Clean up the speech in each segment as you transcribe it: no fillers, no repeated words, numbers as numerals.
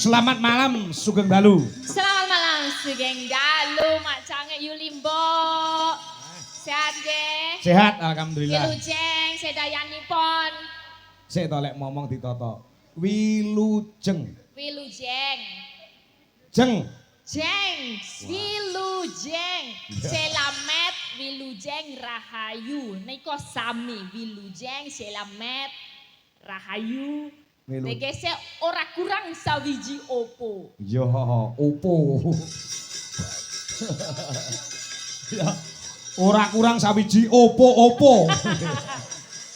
Selamat malam Sugeng Dalu. Selamat malam Sugeng Dalu, Mak Cange Yulimbo. Sehat ge? Sehat alhamdulillah. Wilujeng sedayanipun. Sik to lek ngomong ditoto. Wilujeng. Wilujeng. Jeng. Jeng, Wilujeng. Selamet Wilujeng Rahayu. Niko sami Wilujeng Selamet Rahayu. Tegese ora kurang sawiji opo. Yo opo. Ya, ora kurang sawiji opo-opo.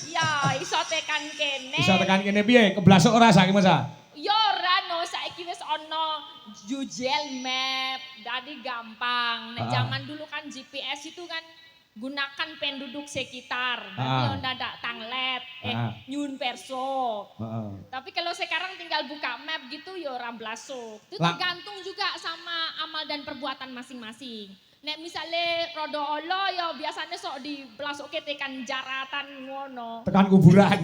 Ya, iso tekan kene. Bisa tekan kene piye? Keblasok ora saiki Mas? Ya ora no, saiki wis ana Google Map, jadi gampang. Nek zaman dulu kan GPS itu kan gunakan penduduk sekitar, nanti onda dak tanglet, nyun perso. Tapi kalau sekarang tinggal buka map gitu ya orang blasok. Itu tergantung juga sama amal dan perbuatan masing-masing. Nek misalnya rodo olo ya biasanya sok di blasok tekan jaratan ngono. Tekan kuburan.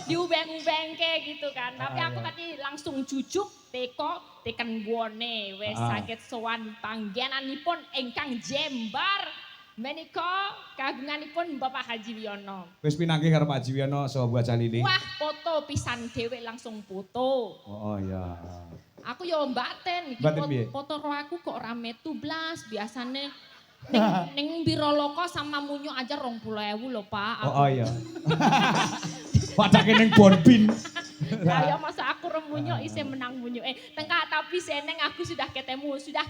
Diubeng-ubeng ke gitu kan. Tapi aku tadi langsung cucuk teko tekan guone wes sakit sowan panggenanipun engkang jembar. Menika kagunganipun Bapak Haji Wiono. Wis pinanggih karo Pak Haji Wiono saha buah Jalili. Wah, foto pisan dhewe langsung foto. Oh iya. Aku yo mbaten iki foto ro aku kok ora metu blas, biasane ning Biroloko sama Munyo aja 20.000 lho, Pak. Oh iya. Padake ning Bonbin. Lah ya masa aku remunyo isih menang munyo. Tengkak tapi seneng aku sudah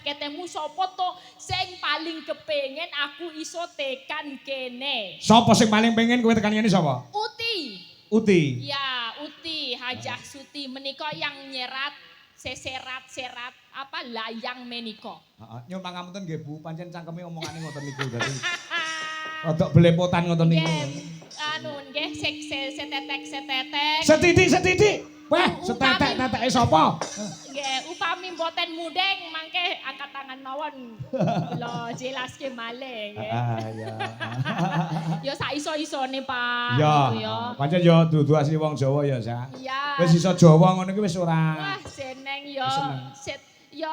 ketemu sapa to sing paling kepengen aku iso tekan kene. Sapa sing paling pengen kowe tekan kene sapa? Uti. Ya, Uti Hajah Suti menika yang nyerat seserat-serat apa layang menika. Heeh, nyuwun pangapunten nggih Bu, pancen cangkeme omongane ngoten niku dadi. Rodok belepotan ngoten niku. Anu nggih setetek. Setitik. Wah, setetek-teteke sapa? Nggih, upami mboten mudeng mangke angkat tangan mawon. Lho, jelaske malih nggih. Ya. Ya sak iso-isone, Pak. Ya, gitu ya. pancen ya dudu asli wong Jawa ya, Sa. Iya. Wis iso Jawa ngono iki wis ora. Wah, seneng ya. Ya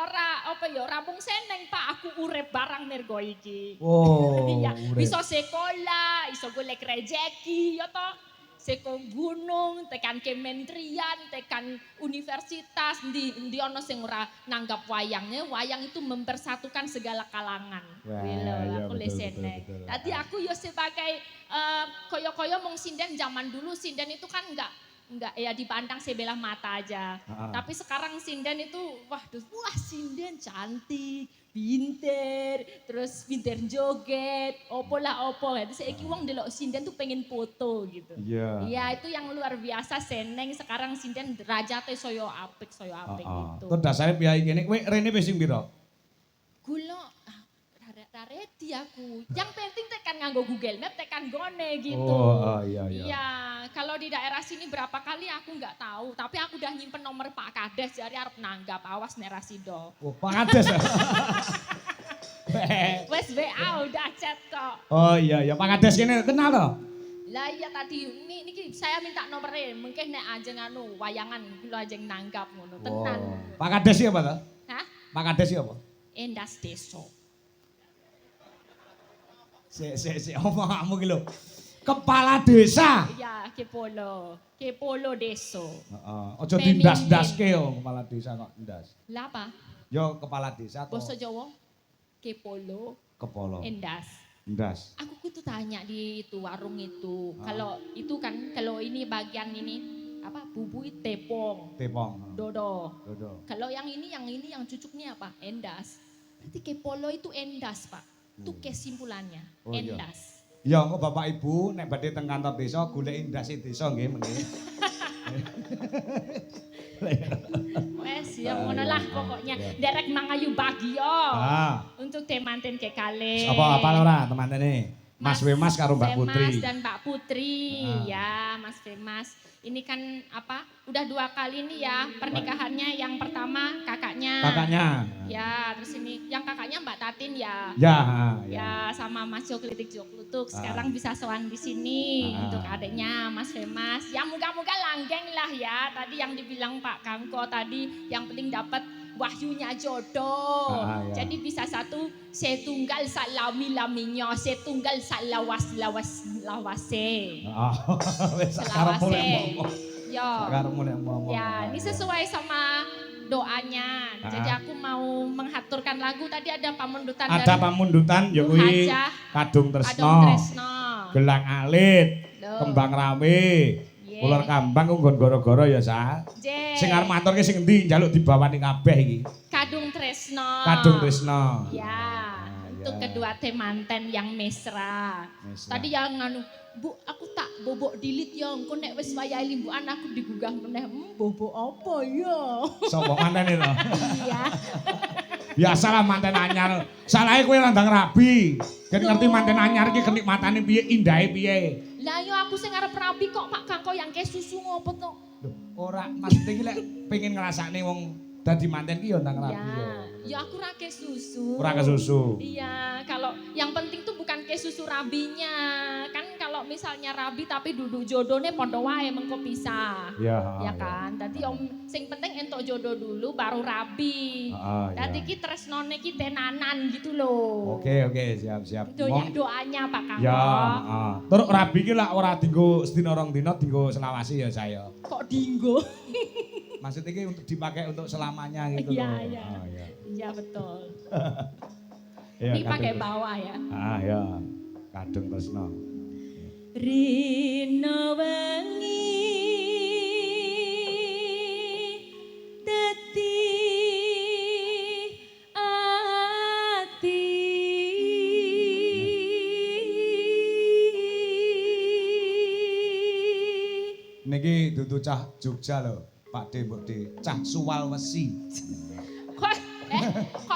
ora mung seneng Pak, aku urip barang mergo iki. Oh. Iya, iso sekolah, iso golek rejeki ya toh. Seko gunung, tekan kementerian, tekan universitas, ndi ono sing ora nanggap wayangnya. Wayang itu mempersatukan segala kalangan. Iya, aku seneng. Tadi aku ya sebagai koyo-koyo mung sinden zaman dulu sinden itu kan enggak ya dipandang sebelah mata aja. Tapi sekarang sinden itu wah sinden cantik, pinter, terus pinter joget, opo. Jadi saiki wong delok sinden tuh pengen foto gitu. Iya. Iya, itu yang luar biasa seneng sekarang sinden derajate soyo apik gitu. Terus dasare piyai kene kowe rene wis sing pira? Kula ready aku. Yang penting tekan nganggo Google Map, tekan gone gitu. Oh, iya. Iya, kalau di daerah sini berapa kali aku nggak tahu, tapi aku udah nyimpen nomor Pak Kades, jadi arep nanggap, awas nerasido. Oh, Pak Kades. Wes WA udah chat kok. Oh iya, Pak Kades kene kenal toh? Lah iya tadi niki saya minta nomornya, mungkin nek ajeng anu wayangan kula ajeng nanggap ngono tenan. Pak Kades siapa toh? Hah? Pak Kades siapa? Endas Deso. Sik omongmu ki lho. Kepala desa. Iya, Kepolo Deso. Heeh. Aja dindas-daske yo kepala desa kok ndas. Lah apa? Yo kepala desa toh. Basa Jawa Kepolo. Endas. Aku tuh tanya di itu warung itu. Kalau itu kan kalau ini bagian ini apa bubui tepong. Dodo. Kalau yang ini yang cucuknya apa? Endas. Berarti Kepolo itu endas, Pak. Itu kesimpulannya, endas. Ya kok Bapak Ibu nek badhe teng kantor desa golek endase desa nggih mengki. Wes ya ngono lah pokoknya. Derek mangayu bagio. Untuk temanten ke kali. Apa ora temantene? Mas Wemas karo Mbak Putri. Mas dan Mbak Putri, ya Mas Wemas. Ini kan apa? Udah 2 kali nih ya pernikahannya. Yang pertama kakaknya. Kakaknya. Ya, terus ini yang kakaknya awalnya Mbak Tatin ya. Ya, Ya sama Mas Joklitik Joklutuk. Sekarang bisa sowan di sini untuk adiknya Mas Femas. Ya moga-moga langgeng lah ya. Tadi yang dibilang Pak Kangko tadi yang penting dapat wahyunya jodoh. Jadi bisa satu setunggal salami-laminya, setunggal salawas-lawas-lawase. Selawase. Ya. Ya, ini sesuai sama doanya. Jadi aku mau menghaturkan lagu tadi ada pamundutan dari ada pamundutan ya kuwi Kadung Tresno. Gelang Alit, Kembang Rame. Ular Kambang ku nggon goro-goro ya Sa. Sing arep maturke sing endi njaluk dibawani kabeh iki. Kadung Tresno. Kadung Tresno. Ya, untuk kedua temanten yang mesra. Tadi yang nganu, Bu, aku tak bobok dilit ya, engko nek wis wayahe limbukan aku digugah meneh. Bobok apa ya? Sopo manten itu? Iya. Biasalah manten anyar. Salahe kowe landang rabi. Kan ngerti manten anyar iki kenikmatane piye, indahe piye. Lah yo aku sing arep rabi kok Pak Kangko yang ke susu ngopo to? Ora maksud iki lek pengen ngrasakne wong dadi manten ki yo ndang rabi yo. Ya aku ra ke susu. Ora ke susu. Iya, kalau yang penting tuh bukan ke susu rabinya. Kan kalau misalnya rabi tapi duduk jodohnya padha wae mengko pisah. Iya. Ya kan? Dadi om sing penting entuk jodoh dulu baru rabi. Dadi ki tresnone ki tenanan gitu loh. Oke, siap. Doanya Pak Kangko. Ya, heeh. Terus rabi ki lak ora dienggo sedina rong dina dienggo selawasi ya saya. Kok dienggo? Maksud iki untuk dipakai untuk selamanya gitu loh. Iya. Iya betul. Ya, ini pakai bawah ya. Ya. Kadung Tresno. Rino wengi dadi ati niki dudu cah Jogja lho. Pak De, Mbok De, cah Sulawesi. Kok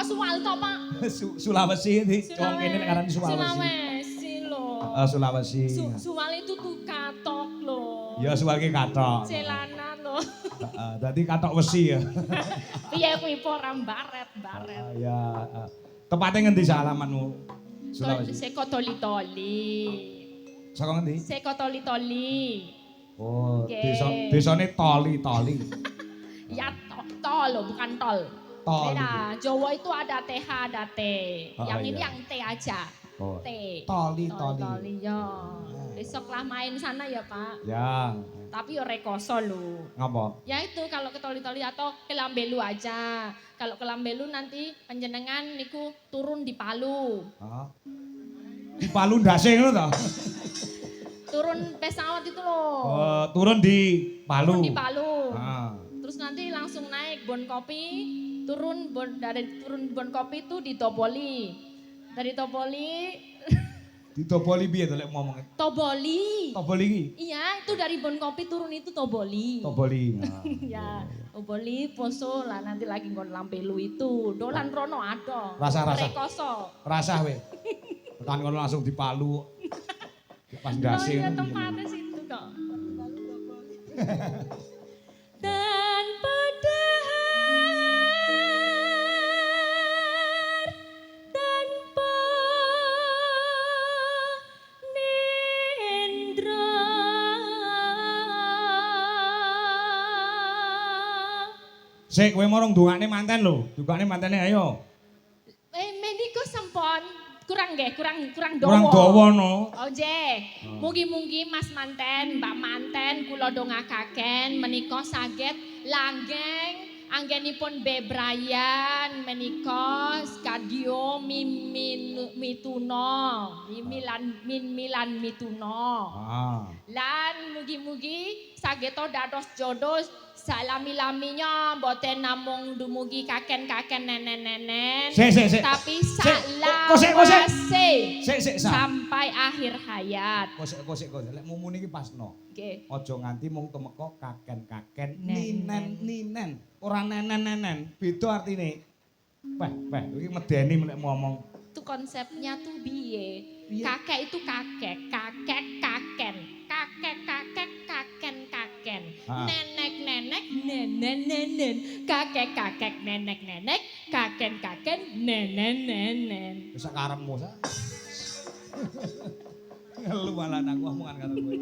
Suwal to, Pak? Sulawesi iki wong kene nek arani Sulawesi. Sulawesi lho. Sulawesi. Suwal itu tuh katok lho. Ya Suwal ki katok. Celanan lho. Dadi katok wesi ya. Piye kuwi ora baret. Ya. Tepate ngendi alamatmu? Sulawesi. Seko Toli-Toli. Saka ngendi? Seko Toli-Toli. Oh, desane Toli. Ya tol loh, bukan tol. Beda, Jawa itu ada TH, ada T. Yang ini yang T aja. T. Toli. Ya. Besoklah main sana ya Pak. Ya. Tapi ya rekoso lho. Ngapa? Ya itu kalau ke Toli-Toli atau ke Lambelu aja. Kalau ke Lambelu nanti panjenengan niku turun di Palu. Di Palu ndase ngono to? Turun pesawat itu loh. Turun di Palu. Turun di Palu. Terus nanti langsung naik Bon Kopi, turun Bon Kopi itu di Toboli. Dari Toboli di Toboli piye to lek ngomong? Toboli iki? Iya, itu dari Bon Kopi turun itu Toboli. Ya, Toboli Poso lah nanti lagi ngon Lampelu itu. Dolan rono ado. Rasa. Rekoso. Rasah we. Tekan kono langsung di Palu. Pas ndase. Oh iya tempatnya situ kok. Tanpa dahar, tanpa nendra. Sik kowe morong dungane manten lho. Dungane mantene ayo. Meniko sampun kurang dawa. Kurang dawa no. Oh nggih. Mugi-mugi Mas manten, Mbak manten kula dongakaken menika saged langgeng anggenipun bebrayan menika skadio mituno. Milan mituno. Lan mugi-mugi saged dados jodoh salami-laminya mboten namung dumugi kaken-kaken nenen-nenen tapi salawase sampai akhir hayat. Kosek lek mumune iki pasno. Nggih. Aja nganti mung temeka kaken-kaken ninen. Ora nenen-nenen. Beda artine. Weh, iki medeni nek ngomong. Itu konsepnya tuh biye. Kakek itu kakek kaken. Kakek, kaken. Nenek, nenen, kakek nenek, kaken nenen. Wis karepmu sa. Ngelu malah aku omongan karo kowe.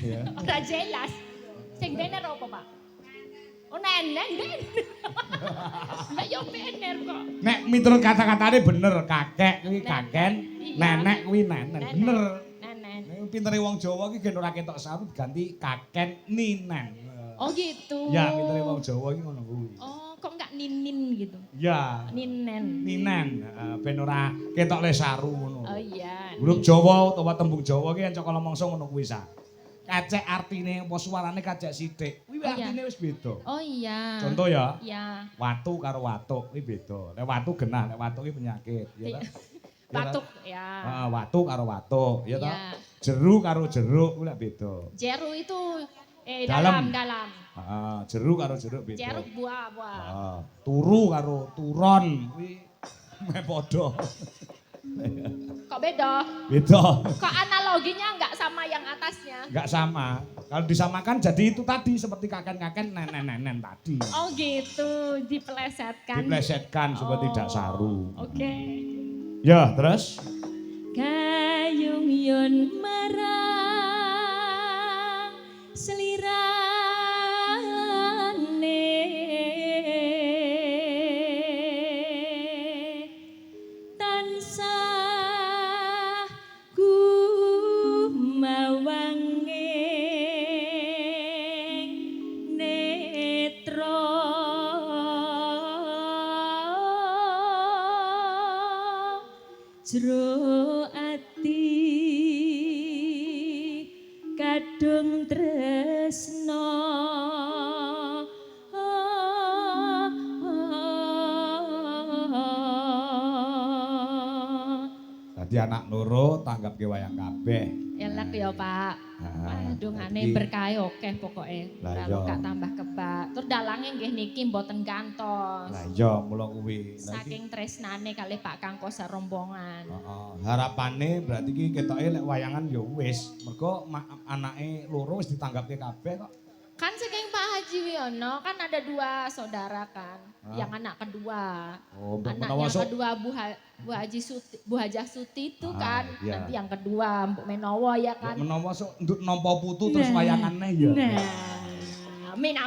Ya. Ora jelas. Sing bener apa, Pak? Oh nenen. Lah yo bener kok. Nek miturut kata-katane bener, kakek kuwi kaken, nenek kuwi nenen. Bener. Nenen. Pintere wong Jawa iki gen ora ketok saru diganti kaken ninen. Oh gitu. Ya, pintere wong Jawa iki ngono kuwi. Oh, kok enggak ninin gitu? Ya. Ninen. Ninen, ben ora ketok le saru ngono. Oh iya. Huruf Jawa utawa tembung Jawa ki encok kala mangsa ngono kuwi sa. Kacek artine apa suarane kacek sithik. Kuwi artine wis beda. Oh iya. Contoh ya. Iya. Watu karo watuk kuwi beda. Nek watu genah, nek watuk ki penyakit, ya ta? Batuk ya. Heeh, watu karo watuk, ya ta? Iya. Jeru karo jeruk kuwi lek beda. Jeru itu Dalam. dalam. Heeh, jeruk karo jeruk beda. Jeruk buah. Heeh, turu karo turon kuwi meh padha. Kok beda? Beda. Kok analoginya enggak sama yang atasnya? Enggak sama. Kalau disamakan jadi itu tadi seperti kaken-kaken nenen-nenen tadi. Oh gitu, dipelesetkan. Diplesetkan supaya tidak saru. Oke. Ya, terus? Gayung yun marang selirane tansah gumawanging netra jero ati kadung tresno Dadi anak loro tanggapke wayang kabeh. elek ya Pak. Dungane berkah akeh pokoke. Kalau gak tambah kebak. Tur dalange nggih niki mboten gantos. Lah iya mula kuwi. Saking tresnane kalih Pak Kangko sarombongan. Heeh. Harapane berarti iki ketoke lek wayangan ya wis. Mergo anake loro wis ditanggapke kabeh kok. Kan saking Pak Haji Wiono kan ada 2 saudara kan. Yang anak kedua. Oh, anaknya kedua Bu Hajah Suti itu kan. Iya. Nanti yang kedua Mbok Menowo ya kan. Menawa sok nduk nampa putu terus wayangane ya. Nah. Amin.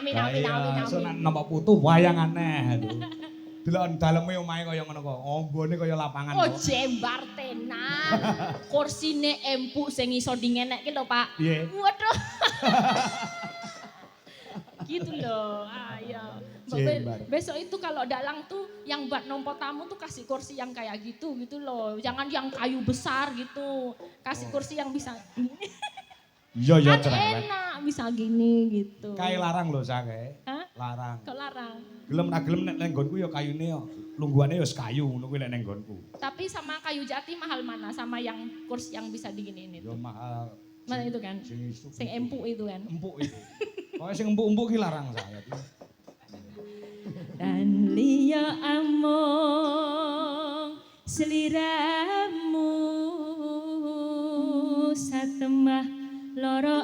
So nampa putu wayangane. Aduh. Delok daleme omahe kaya ngono kok. Ombone kaya lapangan Oh kok. jembar tenan. Kursine empuk sing iso dingenekke lho Pak. Piye? Waduh. Gitu loh. Ayo. Besok itu kalau dalang tuh yang buat nompo tamu tuh kasih kursi yang kayak gitu loh. Jangan yang kayu besar gitu. Kasih kursi yang bisa Iya ya kan enak bisa gini gitu. Kae larang lho Sake. Hah? Larang. Kok larang? Gelem ra gelem nek nggonku ya kayune ya. Lungguhane ya kayu ngono kuwi nek ning nggonku. Tapi sama kayu jati mahal mana? Sama yang kursi yang bisa diginiin itu. Ya mahal. Mana itu kan? Sing empuk itu kan. Empuk itu. Pokoke sing empuk-empuk ki larang saya. Dan liya among seliramu satemah loro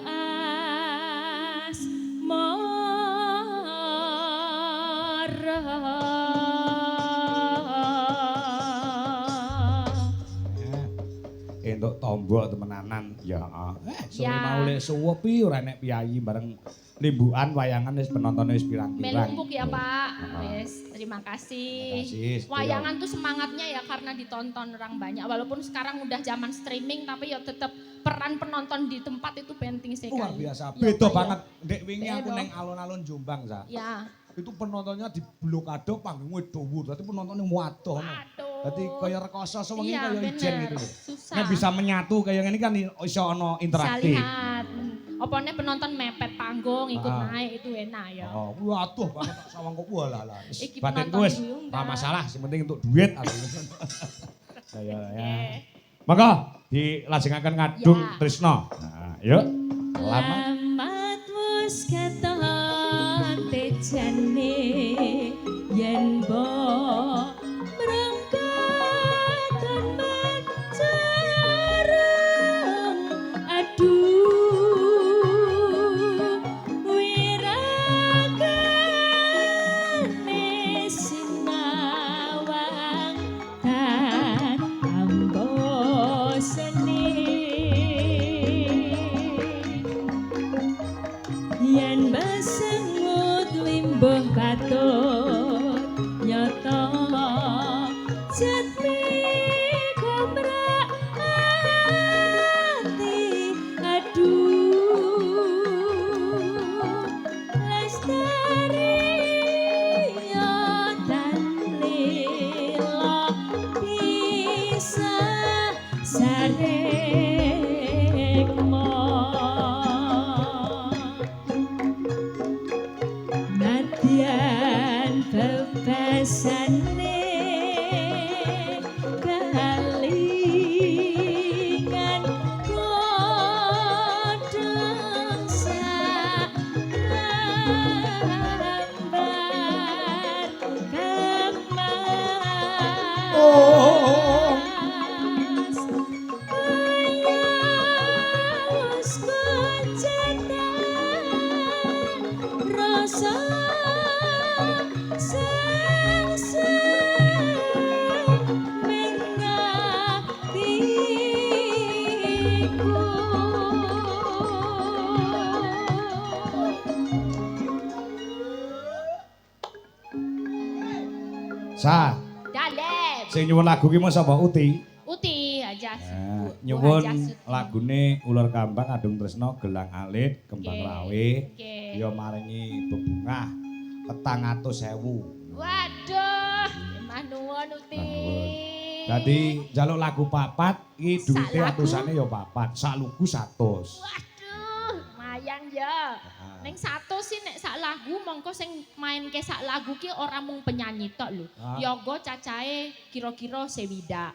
Entuk tombok temenanan ya. Sore mau lek suwepi ora nek piyayi bareng limbukan wayangan wis penontonnya wis pirang-pirang. melumpuk ya Pak. Wes, terima kasih. Wayangan tuh semangatnya ya karena ditonton orang banyak. Walaupun sekarang udah zaman streaming tapi ya tetap peran penonton di tempat itu penting sekali. Luar biasa. Beda banget. Ndek wingi aku neng alun-alun Jombang, Sa. Ya. Itu penontonnya di blokade panggungnya dhuwur. Dadi penontonnya waduh. Dadi kaya rekoso sewengi kaya ijen gitu. Susah. Nek bisa menyatu kaya ngene kan iso ana interaktif. Lihat. Opone penonton mepet panggung ikut naik itu enak ya. Oh, waduh banget tak sawang kok walah. Iki Batinku penonton wis diundang. ora masalah, sing penting untuk duit aku. Ya. Maka dilajengaken ngadung Ya. Trisno. Nah, yuk. Lamat wis keton tejane yen mbok merengkatan mencereng aduh wirang nyata jati gomrak ati aduh lestari dan lila bisa sarekmo nadian bebasane kalingan kodong sak lambar kemas ayos kocetan rasa Sa. Dalem. Sing nyuwun lagu ki mau sapa Uti? Uti aja. Nyuwun lagune Ular Kambang Adung Tresno Gelang Alit Kembang Rawe. Ya maringi bebungah 400.000. Waduh, emah nuwun Uti. Dadi njaluk lagu papat iki duwite atusane ya papat, sak lugu 100. Waduh, lumayan ya. Ning 100 sih nek sak lagu mongko sing main ke sak lagu ki ora mung penyanyi tok lho. Yogo cacahe kira-kira sewida.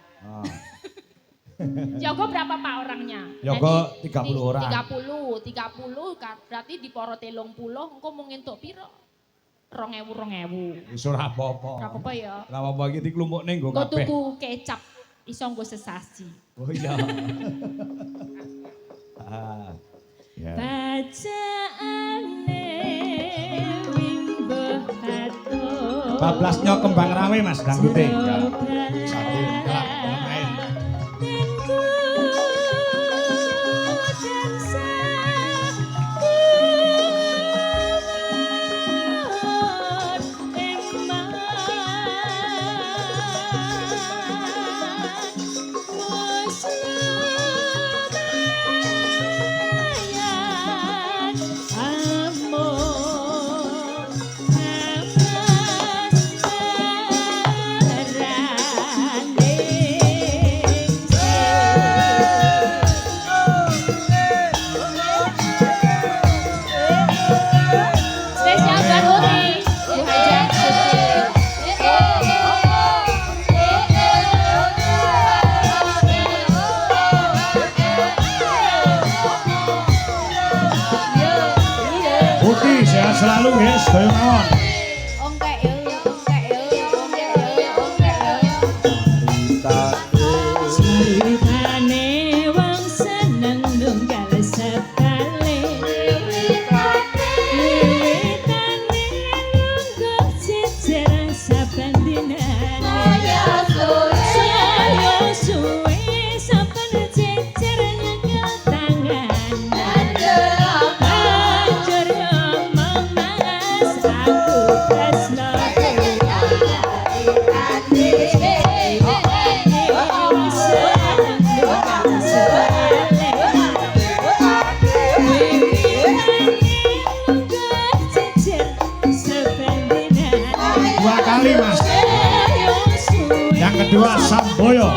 Yogo berapa Pak orangnya? Yogo 30 orang. 30 berarti di poro 30 engko mung entuk piro? 2.000. Wis ora apa-apa. Ora apa-apa ya. Ora apa-apa iki diklumpukne nggo kabeh. Tuku kecap iso nggo sesasi. Oh iya. Ya. Bacaane wimbuh katon. Bablasnya Kembang Rawe Mas dangdute. Ya. Sambil main. Sehat selalu guys, sedaya mawon. Ceritane wong seneng nunggal sepale. Wiwitane nunggu jejer saben dinane. Saya suwe saben jejer nyekel tangan. Dua kali Mas. Yang kedua Samboyo.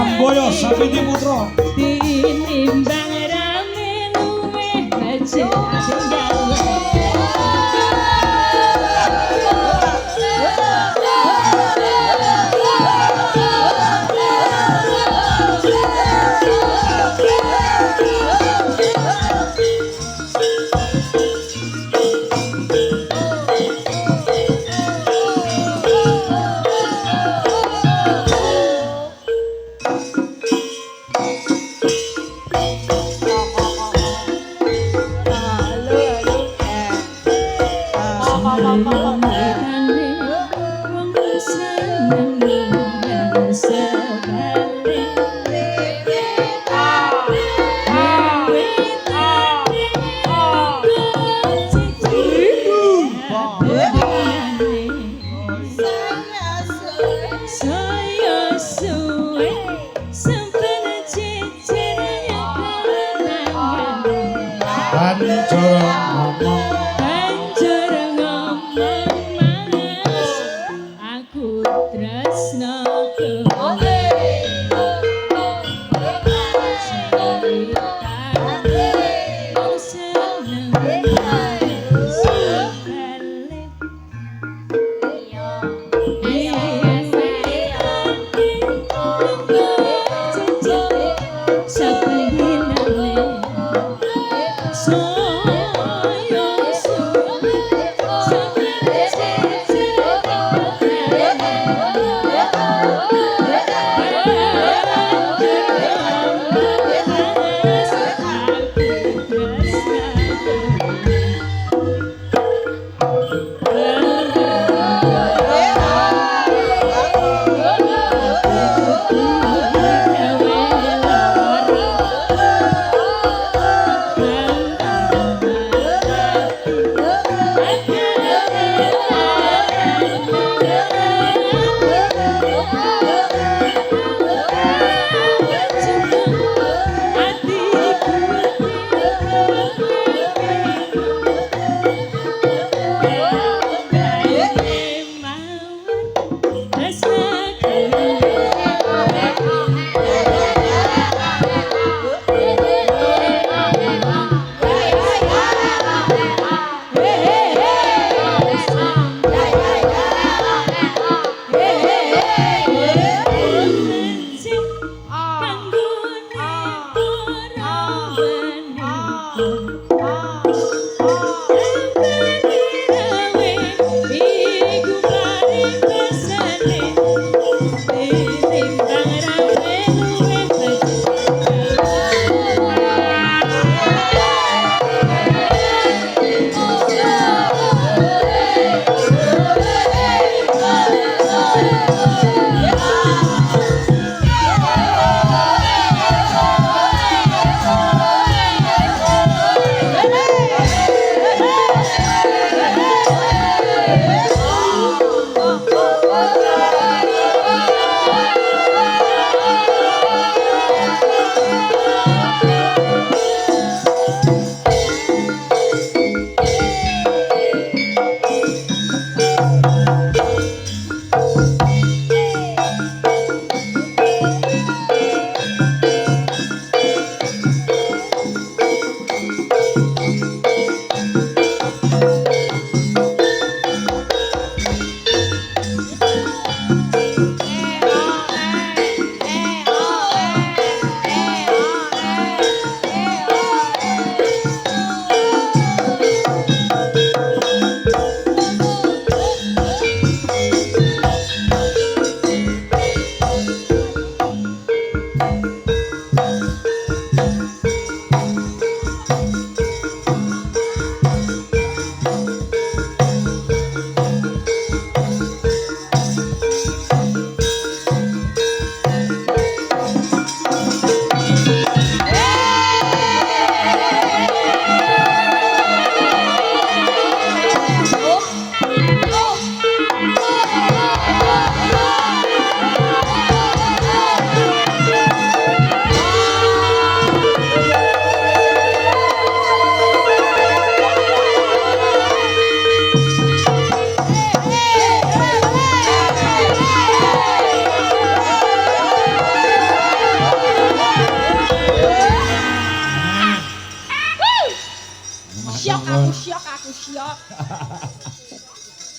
Amboyo Sapiti Putra tinimbang rame luweh becik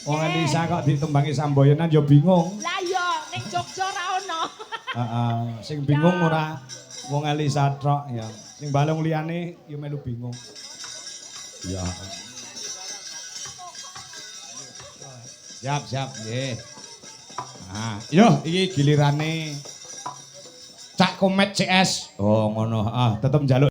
Wong Elisa kok ditembangi Samboyonan ya bingung. Lah iya, ning Jogja ra ono. Heeh, sing bingung ora wong Elisa tok ya. Sing balung liyane ya melu bingung. Ya. Siap, nggih. Nah, yo iki gilirane Cak Komet CS. Oh, ngono. Ah, tetep njaluk